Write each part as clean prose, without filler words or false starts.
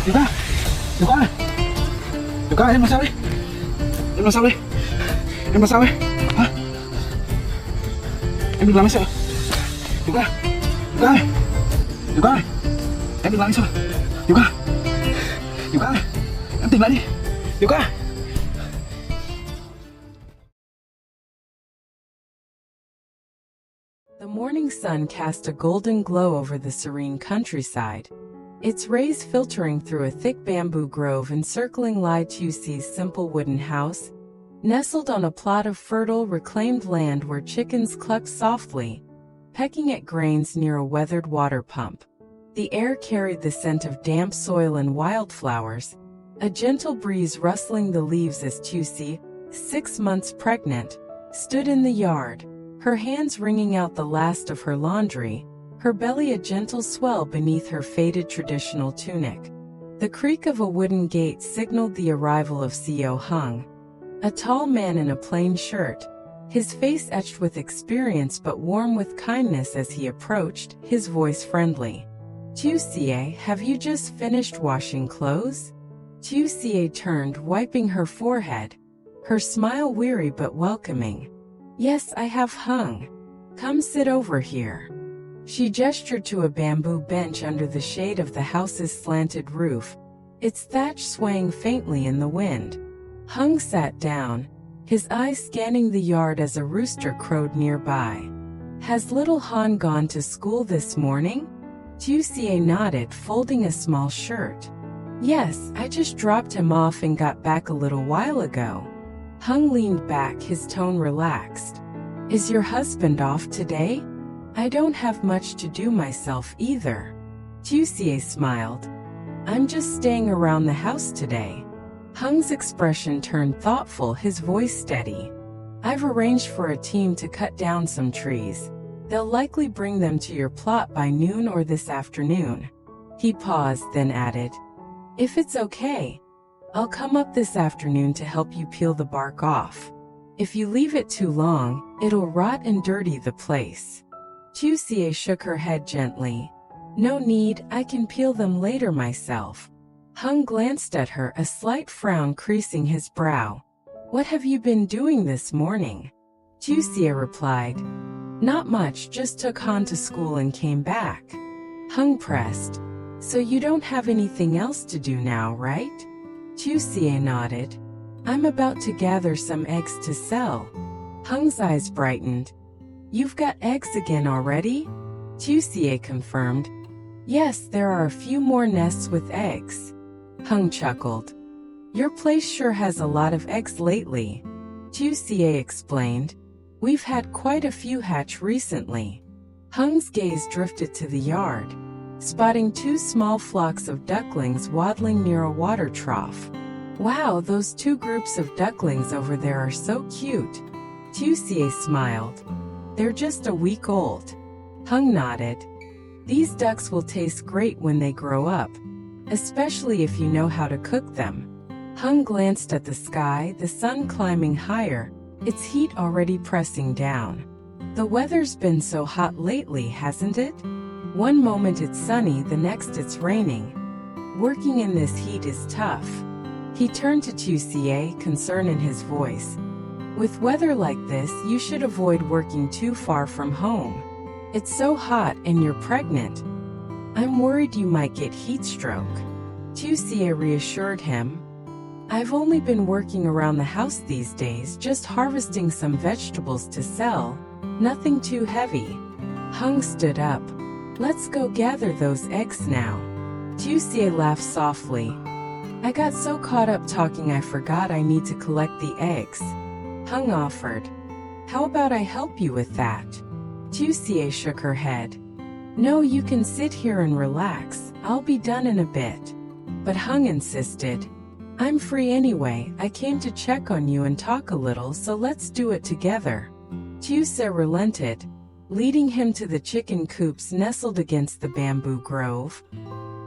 Tieu Ca, Tieu Ca, Tieu Ca, em làm sao đấy? Em làm sao đấy? Em làm sao đấy? Hả? Em đừng làm sao? Tieu Ca, Tieu Ca, Tieu Ca, em đừng làm sao? Tieu Ca, Tieu Ca, em tỉnh lại đi, Tieu Ca. The morning sun cast a golden glow over the serene countryside, its rays filtering through a thick bamboo grove encircling Ly Tieu Ca's simple wooden house, nestled on a plot of fertile, reclaimed land where chickens clucked softly, pecking at grains near a weathered water pump. The air carried the scent of damp soil and wildflowers, a gentle breeze rustling the leaves as Tieu Ca, 6 months pregnant, stood in the yard, her hands wringing out the last of her laundry, her belly a gentle swell beneath her faded traditional tunic. The creak of a wooden gate signaled the arrival of Co Hung, a tall man in a plain shirt, his face etched with experience but warm with kindness as he approached, his voice friendly. Tieu Ca, have you just finished washing clothes? Tieu Ca turned, wiping her forehead, her smile weary but welcoming. Yes, I have, Hung. Come sit over here. She gestured to a bamboo bench under the shade of the house's slanted roof, its thatch swaying faintly in the wind. Hung sat down, his eyes scanning the yard as a rooster crowed nearby. Has little Han gone to school this morning? Tieu Ca nodded, folding a small shirt. Yes, I just dropped him off and got back a little while ago. Hung leaned back, his tone relaxed. Is your husband off today? I don't have much to do myself either. Tieu Ca smiled. I'm just staying around the house today. Hung's expression turned thoughtful, his voice steady. I've arranged for a team to cut down some trees. They'll likely bring them to your plot by noon or this afternoon. He paused, then added, if it's okay, I'll come up this afternoon to help you peel the bark off. If you leave it too long, it'll rot and dirty the place. Tieu Ca shook her head gently. No need, I can peel them later myself. Hung glanced at her, a slight frown creasing his brow. What have you been doing this morning? Tieu Ca replied. Not much, just took Han to school and came back. Hung pressed. So you don't have anything else to do now, right? Tieu Ca nodded. I'm about to gather some eggs to sell. Hung's eyes brightened. You've got eggs again already? Tieu Ca confirmed. Yes, there are a few more nests with eggs. Hung chuckled. Your place sure has a lot of eggs lately. Tieu Ca explained. We've had quite a few hatch recently. Hung's gaze drifted to the yard, spotting 2 small flocks of ducklings waddling near a water trough. Wow, those 2 groups of ducklings over there are so cute. Tieu Ca smiled. They're just a week old. Hung nodded. These ducks will taste great when they grow up, especially if you know how to cook them. Hung glanced at the sky, the sun climbing higher, its heat already pressing down. The weather's been so hot lately, hasn't it? One moment it's sunny, the next it's raining. Working in this heat is tough. He turned to Tieu Ca, concern in his voice. With weather like this, you should avoid working too far from home. It's so hot and you're pregnant. I'm worried you might get heat stroke. Tieu Ca reassured him. I've only been working around the house these days, just harvesting some vegetables to sell. Nothing too heavy. Hung stood up. Let's go gather those eggs now. Tieu Ca laughed softly. I got so caught up talking I forgot I need to collect the eggs. Hung offered. How about I help you with that? Tieu Ca shook her head. No, you can sit here and relax. I'll be done in a bit. But Hung insisted. I'm free anyway. I came to check on you and talk a little, so let's do it together. Tieu Ca relented, leading him to the chicken coops nestled against the bamboo grove.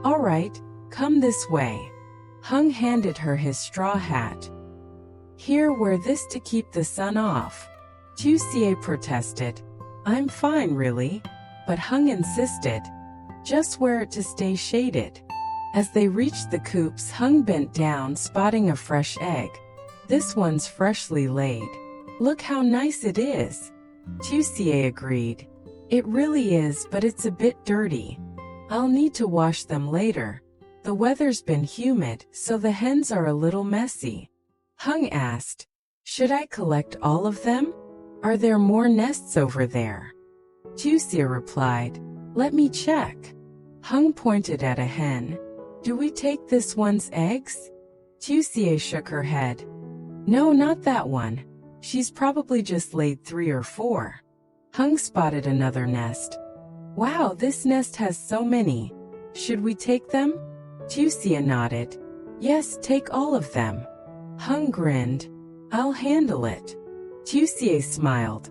All right, come this way. Hung handed her his straw hat. Here, wear this to keep the sun off. Tieu Ca protested. I'm fine, really. But Hung insisted. Just wear it to stay shaded. As they reached the coops, Hung bent down, spotting a fresh egg. This one's freshly laid. Look how nice it is. Tieu Ca agreed. It really is, but it's a bit dirty. I'll need to wash them later. The weather's been humid, so the hens are a little messy. Hung asked, should I collect all of them? Are there more nests over there? Tieu Ca replied, let me check. Hung pointed at a hen. Do we take this one's eggs? Tieu Ca shook her head. No, not that one. She's probably just laid 3 or 4. Hung spotted another nest. Wow, this nest has so many. Should we take them? Tieu Ca nodded. Yes, take all of them. Hung grinned. I'll handle it. Tieu Ca smiled.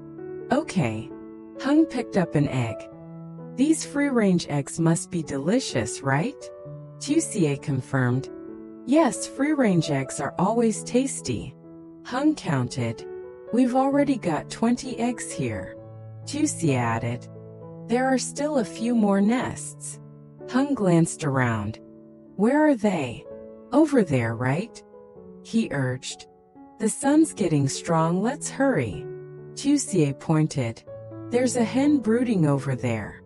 Okay. Hung picked up an egg. These free-range eggs must be delicious, right? Tieu Ca confirmed. Yes, free-range eggs are always tasty. Hung counted. We've already got 20 eggs here. Tieu Ca added. There are still a few more nests. Hung glanced around. Where are they? Over there, right? He urged. The sun's getting strong, let's hurry. Tieu Ca pointed. There's a hen brooding over there.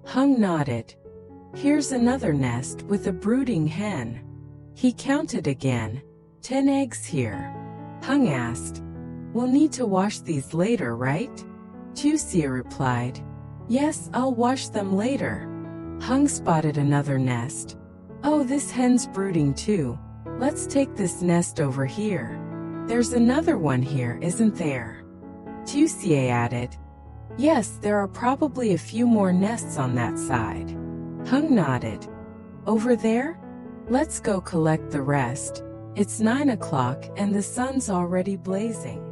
Hung nodded. Here's another nest with a brooding hen. He counted again. 10 eggs here. Hung asked. We'll need to wash these later, right? Tieu Ca replied. Yes, I'll wash them later. Hung spotted another nest. Oh, this hen's brooding too. Let's take this nest over here. There's another one here, isn't there? Tieu Ca added. Yes, there are probably a few more nests on that side. Hung nodded. Over there? Let's go collect the rest. It's 9 o'clock and the sun's already blazing.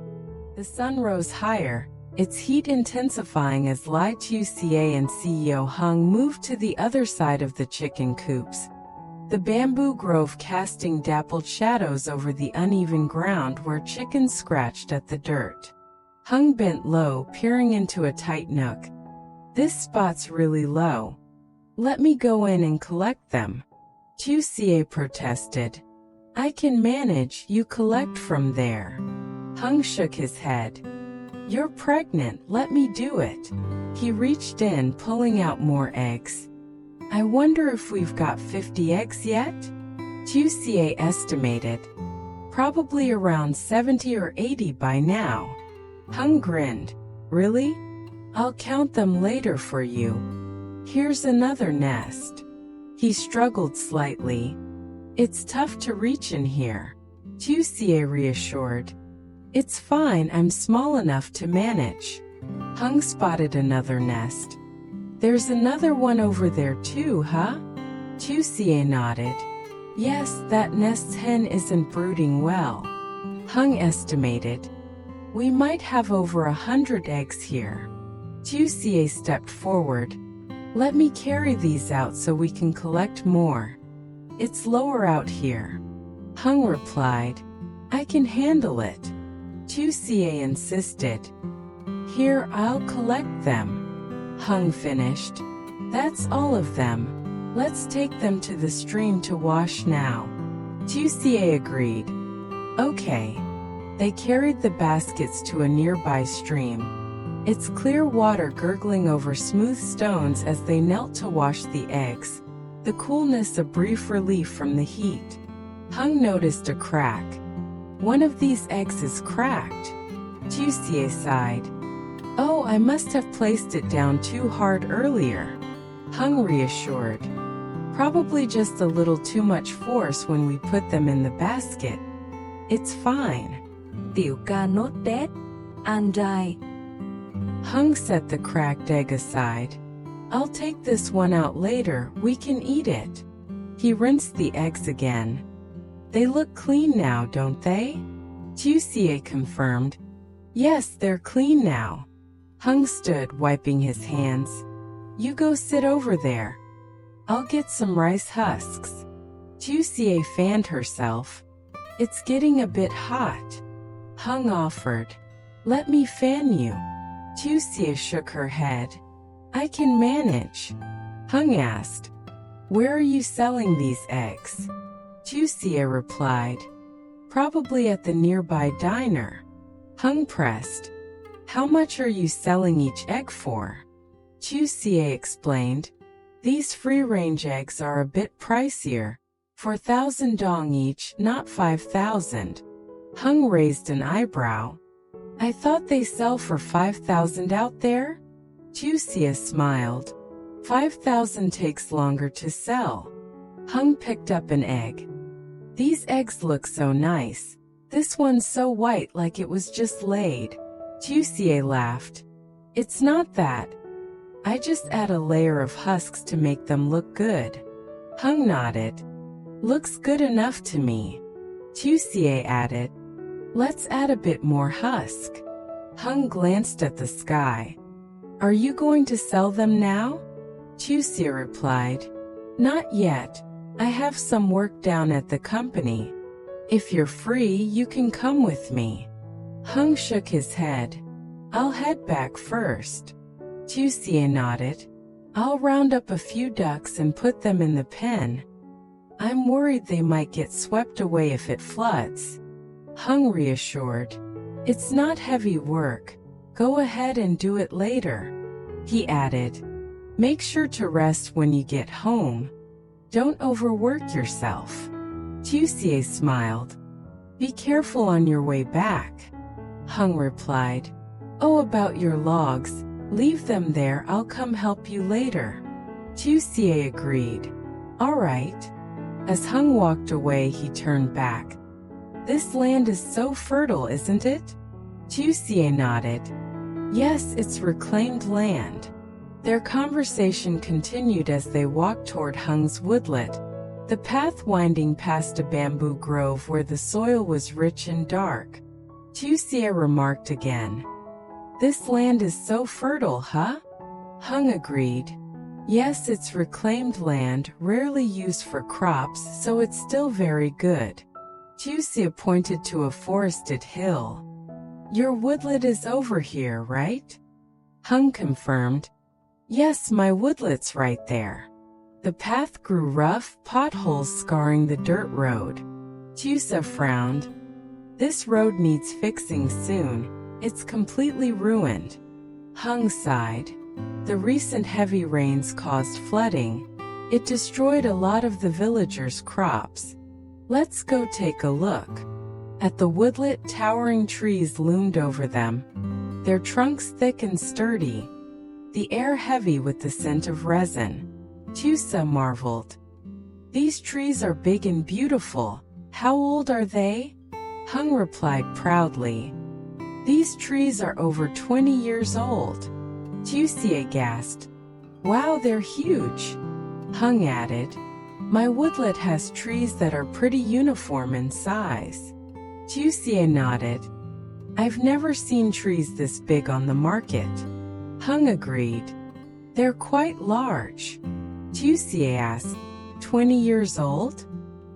The sun rose higher, its heat intensifying as Ly Tieu Ca and CEO Hung moved to the other side of the chicken coops. The bamboo grove casting dappled shadows over the uneven ground where chickens scratched at the dirt. Hung bent low, peering into a tight nook. This spot's really low. Let me go in and collect them. Tieu Ca protested. I can manage, you collect from there. Hung shook his head. You're pregnant, let me do it. He reached in, pulling out more eggs. I wonder if we've got 50 eggs yet? Tieu Ca estimated. Probably around 70 or 80 by now. Hung grinned. Really? I'll count them later for you. Here's another nest. He struggled slightly. It's tough to reach in here. Tieu Ca reassured. It's fine, I'm small enough to manage. Hung spotted another nest. There's another one over there too, huh? Tieu Ca nodded. Yes, that nest's hen isn't brooding well. Hung estimated. We might have over 100 eggs here. Tieu Ca stepped forward. Let me carry these out so we can collect more. It's lower out here. Hung replied. I can handle it. Tieu Ca insisted. Here, I'll collect them. Hung finished. That's all of them. Let's take them to the stream to wash now. Tieu Ca agreed. Okay. They carried the baskets to a nearby stream. Its clear water gurgling over smooth stones as they knelt to wash the eggs. The coolness a brief relief from the heat. Hung noticed a crack. One of these eggs is cracked. Tieu Ca sighed. Oh, I must have placed it down too hard earlier. Hung reassured. Probably just a little too much force when we put them in the basket. It's fine. Tieu Ca not dead? And I. Hung set the cracked egg aside. I'll take this one out later, we can eat it. He rinsed the eggs again. They look clean now, don't they? Tieu Ca confirmed. Yes, they're clean now. Hung stood, wiping his hands. You go sit over there. I'll get some rice husks. Tieu Ca fanned herself. It's getting a bit hot. Hung offered. Let me fan you. Tieu Ca shook her head. I can manage. Hung asked. Where are you selling these eggs? Tieu Ca replied. Probably at the nearby diner. Hung pressed. How much are you selling each egg for? Tieu Ca explained. These free-range eggs are a bit pricier. 4,000 dong each, not 5,000. Hung raised an eyebrow. I thought they sell for 5,000 out there? Tieu Ca smiled. 5,000 takes longer to sell. Hung picked up an egg. These eggs look so nice. This one's so white like it was just laid. Tieu Ca laughed. It's not that. I just add a layer of husks to make them look good. Hung nodded. Looks good enough to me. Tieu Ca added. Let's add a bit more husk. Hung glanced at the sky. Are you going to sell them now? Tieu Ca replied. Not yet. I have some work down at the company. If you're free, you can come with me. Hung shook his head. I'll head back first. Tieu Ca nodded. I'll round up a few ducks and put them in the pen. I'm worried they might get swept away if it floods. Hung reassured. It's not heavy work. Go ahead and do it later. He added. Make sure to rest when you get home. Don't overwork yourself. Tieu Ca smiled. Be careful on your way back. Hung replied. Oh, about your logs. Leave them there, I'll come help you later. Tieu Ca agreed. All right. As Hung walked away, he turned back. This land is so fertile, isn't it? Tieu Ca nodded. Yes, it's reclaimed land. Their conversation continued as they walked toward Hung's woodlot, the path winding past a bamboo grove where the soil was rich and dark. Tieu Ca remarked again. This land is so fertile, huh? Hung agreed. Yes, it's reclaimed land, rarely used for crops, so it's still very good. Tieu Ca pointed to a forested hill. Your woodlot is over here, right? Hung confirmed. Yes, my woodlot's right there. The path grew rough, potholes scarring the dirt road. Tieu Ca frowned. This road needs fixing soon. It's completely ruined. Hung sighed. The recent heavy rains caused flooding. It destroyed a lot of the villagers' crops. Let's go take a look. At the woodlot, towering trees loomed over them, their trunks thick and sturdy, the air heavy with the scent of resin. Tieu Ca marveled. These trees are big and beautiful. How old are they? Hung replied proudly. These trees are over 20 years old. Tieu Ca gasped. Wow, they're huge. Hung added. My woodlot has trees that are pretty uniform in size. Tieu Ca nodded. I've never seen trees this big on the market. Hung agreed. They're quite large. Tieu Ca asked. 20 years old?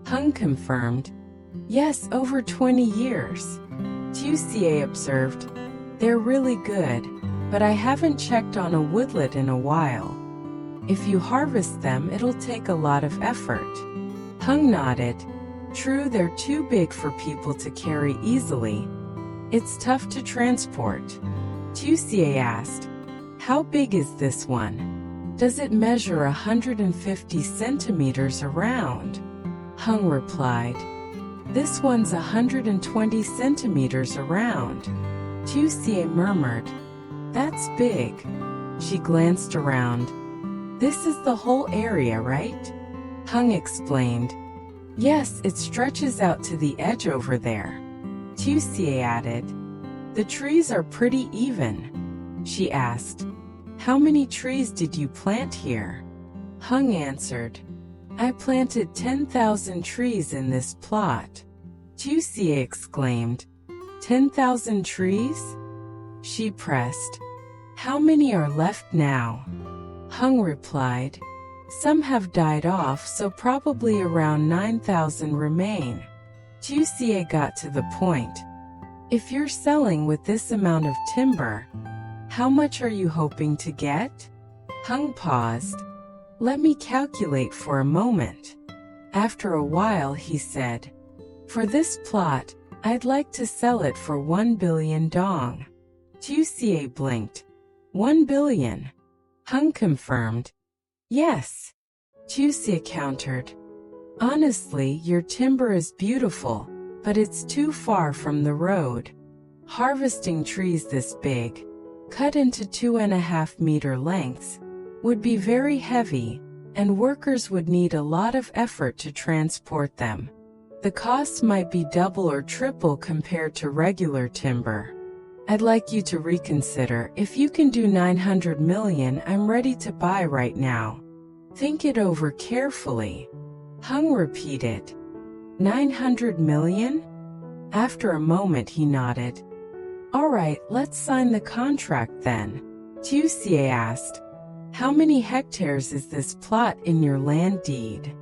Hung confirmed. Yes, over 20 years. Tieu Ca observed. They're really good, but I haven't checked on a woodlot in a while. If you harvest them, it'll take a lot of effort. Hung nodded. True, they're too big for people to carry easily. It's tough to transport. Tieu Ca asked. How big is this one? Does it measure 150 centimeters around? Hung replied. This one's 120 centimeters around. Tieu Ca murmured. That's big. She glanced around. This is the whole area, right? Hung explained. Yes, it stretches out to the edge over there. Tieu Ca added. The trees are pretty even. She asked. How many trees did you plant here? Hung answered. I planted 10,000 trees in this plot. Tieu Ca exclaimed. 10,000 trees? She pressed. How many are left now? Hung replied. Some have died off, so probably around 9,000 remain. Tieu Ca got to the point. If you're selling with this amount of timber, how much are you hoping to get? Hung paused. Let me calculate for a moment. After a while he said, for this plot, I'd like to sell it for 1 billion dong. Tieu Ca blinked. 1 billion. Hung confirmed. Yes. Tieu Ca countered. Honestly, your timber is beautiful, but it's too far from the road. Harvesting trees this big, cut into 2.5-meter lengths, would be very heavy, and workers would need a lot of effort to transport them. The cost might be double or triple compared to regular timber. I'd like you to reconsider. If you can do 900 million, I'm ready to buy right now. Think it over carefully. Hung repeated. 900 million? After a moment he nodded. All right, let's sign the contract then. Tieu Ca asked, how many hectares is this plot in your land deed?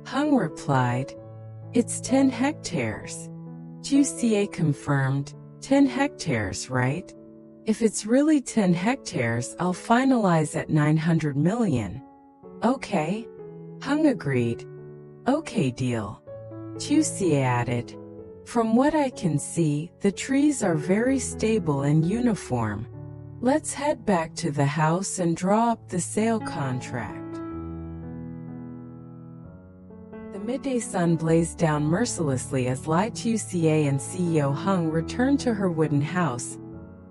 Hung replied, it's 10 hectares. Tieu Ca confirmed, 10 hectares, right? If it's really 10 hectares, I'll finalize at 900 million. Okay. Hung agreed. Okay, deal. Tieu Ca added, from what I can see, the trees are very stable and uniform. Let's head back to the house and draw up the sale contract. The midday sun blazed down mercilessly as Ly Tieu Ca and CEO Hung returned to her wooden house,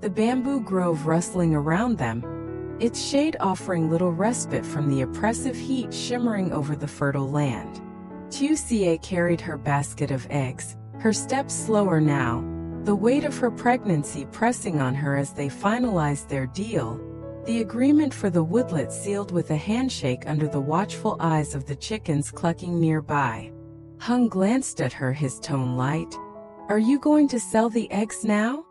the bamboo grove rustling around them, its shade offering little respite from the oppressive heat shimmering over the fertile land. Tieu Ca carried her basket of eggs, her steps slower now, the weight of her pregnancy pressing on her as they finalized their deal, the agreement for the woodlot sealed with a handshake under the watchful eyes of the chickens clucking nearby. Hung glanced at her, his tone light. Are you going to sell the eggs now?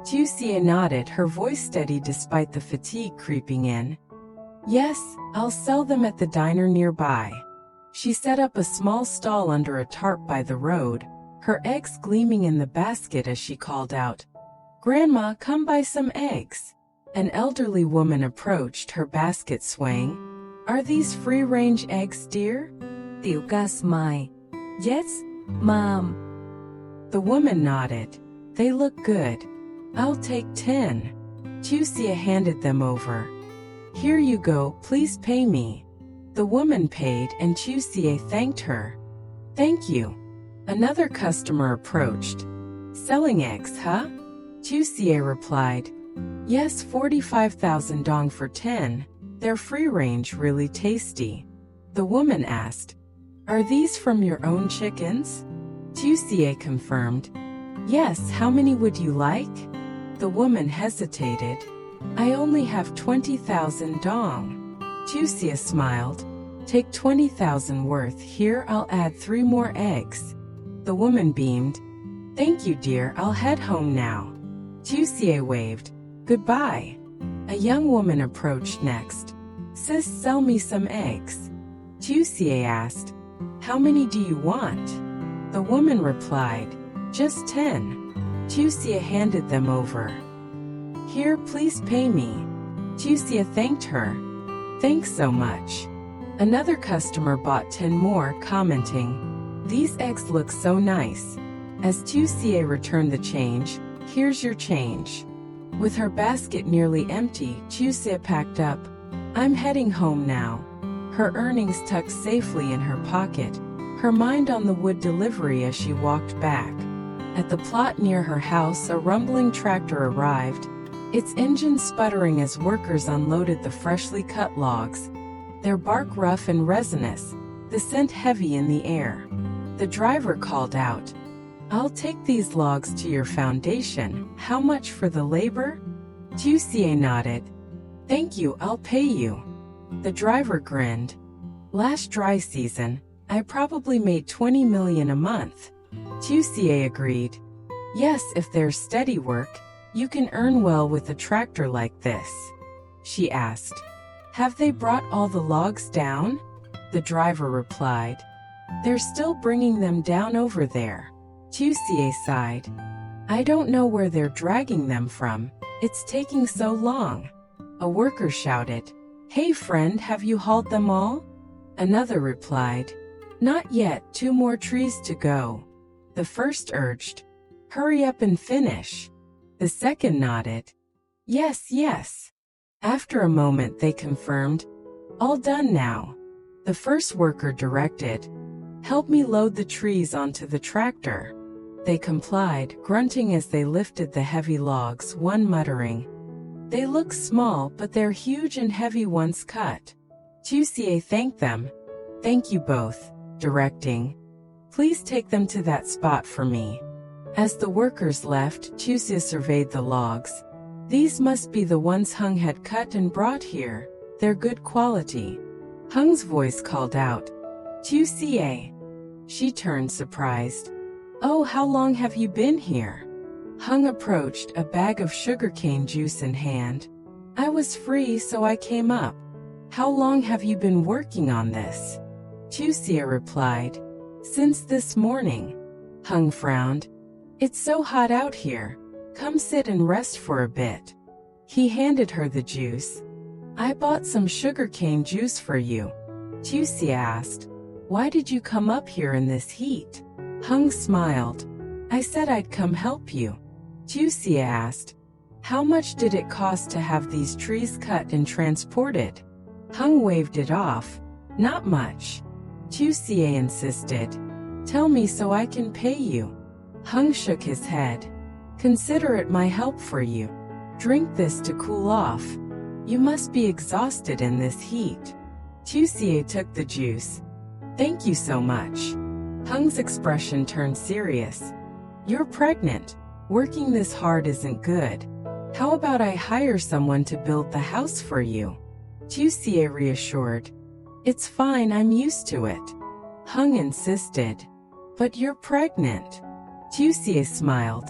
Tieu Ca nodded, her voice steady despite the fatigue creeping in. Yes, I'll sell them at the diner nearby. She set up a small stall under a tarp by the road, her eggs gleaming in the basket as she called out, Grandma, come buy some eggs. An elderly woman approached, her basket swaying. Are these free-range eggs, dear? Tieu Ca smiled. Yes, Mom. The woman nodded. They look good. I'll take 10. Tieu Ca handed them over. Here you go, please pay me. The woman paid and Tieu Ca thanked her. Thank you. Another customer approached. Selling eggs, huh? Tieu Ca replied. Yes, 45,000 dong for 10. They're free-range, really tasty. The woman asked, are these from your own chickens? Tieu Ca confirmed. Yes, how many would you like? The woman hesitated. I only have 20,000 dong. Tieu Ca smiled. Take 20,000 worth. Here, I'll add 3 more eggs. The woman beamed. Thank you, dear, I'll head home now. Tieu Ca waved. Goodbye. A young woman approached next. Sis, sell me some eggs. Tieu Ca asked. How many do you want? The woman replied. Just 10. Tieu Ca handed them over. Here, please pay me. Tieu Ca thanked her. Thanks so much. Another customer bought 10 more, commenting, these eggs look so nice. As Tieu Ca returned the change, here's your change. With her basket nearly empty, Tieu Ca packed up. I'm heading home now. Her earnings tucked safely in her pocket, her mind on the wood delivery as she walked back. At the plot near her house, a rumbling tractor arrived, its engine sputtering as workers unloaded the freshly cut logs, their bark rough and resinous, the scent heavy in the air. The driver called out, I'll take these logs to your foundation. How much for the labor? Tieu Ca nodded. Thank you, I'll pay you. The driver grinned. Last dry season, I probably made 20 million a month. Tieu Ca agreed. Yes, if there's steady work, you can earn well with a tractor like this. She asked. Have they brought all the logs down? The driver replied. They're still bringing them down over there. Tieu Ca sighed. I don't know where they're dragging them from. It's taking so long. A worker shouted. Hey friend, have you hauled them all? Another replied, "Not yet, 2 more trees to go." The first urged, "Hurry up and finish." The second nodded, "Yes, yes." After a moment they confirmed, "All done now." The first worker directed, "Help me load the trees onto the tractor." They complied, grunting as they lifted the heavy logs, one muttering, "They look small, but they're huge and heavy once cut." Tieu Ca thanked them. "Thank you both," directing, "Please take them to that spot for me." As the workers left, Tieu Ca surveyed the logs. "These must be the ones Hung had cut and brought here. They're good quality." Hung's voice called out, "Tieu Ca." She turned surprised. "Oh, how long have you been here?" Hung approached, a bag of sugarcane juice in hand. "I was free, so I came up." "How long have you been working on this?" Tieu Ca replied, "Since this morning." Hung frowned. "It's so hot out here. Come sit and rest for a bit." He handed her the juice. "I bought some sugarcane juice for you." Tieu Ca asked, "Why did you come up here in this heat?" Hung smiled. "I said I'd come help you." Tieu Ca asked, "How much did it cost to have these trees cut and transported?" Hung waved it off. "Not much." Tieu Ca insisted, "Tell me so I can pay you." Hung shook his head. "Consider it my help for you. Drink this to cool off. You must be exhausted in this heat." Tieu Ca took the juice. "Thank you so much." Hung's expression turned serious. "You're pregnant. Working this hard isn't good. How about I hire someone to build the house for you?" Tieu Ca reassured, "It's fine, I'm used to it." Hung insisted, "But you're pregnant." Tieu Ca smiled.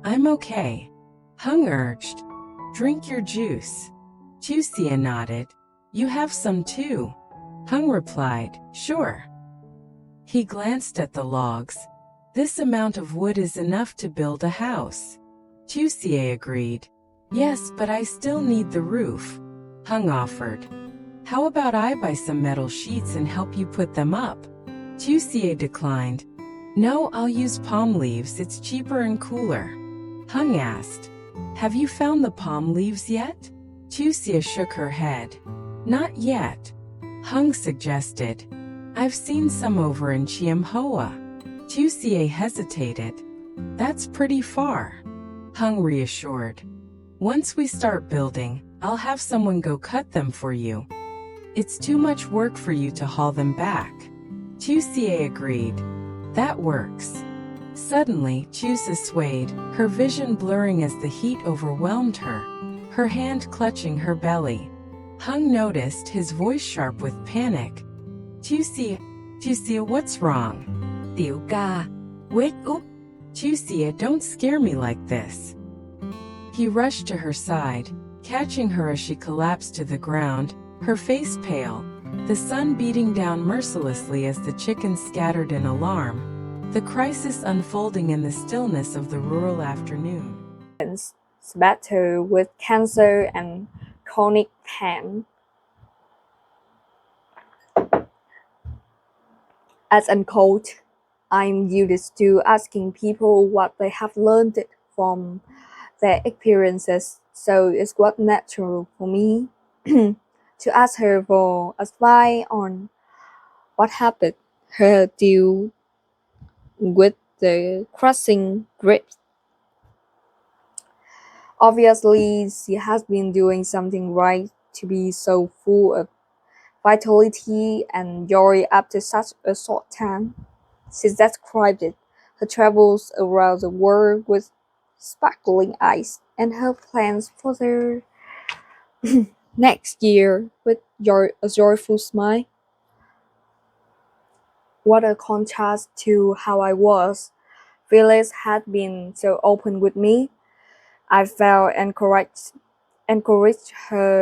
"I'm okay." Hung urged, "Drink your juice." Tieu Ca nodded. "You have some too." Hung replied, "Sure." He glanced at the logs. "This amount of wood is enough to build a house." Tieu Ca agreed. "Yes, but I still need the roof." Hung offered, "How about I buy some metal sheets and help you put them up?" Tieu Ca declined. "No, I'll use palm leaves, it's cheaper and cooler." Hung asked, "Have you found the palm leaves yet?" Tieu Ca shook her head. "Not yet." Hung suggested, "I've seen some over in Chiem Hoa." Tieu Ca hesitated. "That's pretty far." Hung reassured, "Once we start building, I'll have someone go cut them for you. It's too much work for you to haul them back." Tieu Ca agreed. "That works." Suddenly, Tieu Ca swayed, her vision blurring as the heat overwhelmed her, her hand clutching her belly. Hung noticed, his voice sharp with panic. Tieu Ca, what's wrong?" Tieu Ca, wake up. Tieu Ca, don't scare me like this. He rushed to her side, catching her as she collapsed to the ground, her face pale, the sun beating down mercilessly as the chickens scattered in alarm, the crisis unfolding in the stillness of the rural afternoon. Battle with cancer and chronic pain. As unquote, I'm used to asking people what they have learned from their experiences, so it's quite natural for me to ask her for advice on what happened her deal with the crushing grief. Obviously, she has been doing something right to be so full of vitality and joy after such a short time. She described it, her travels around the world with sparkling eyes and her plans for the next year with a joyful smile. What a contrast to how I was. Phyllis had been so open with me. I felt encouraged her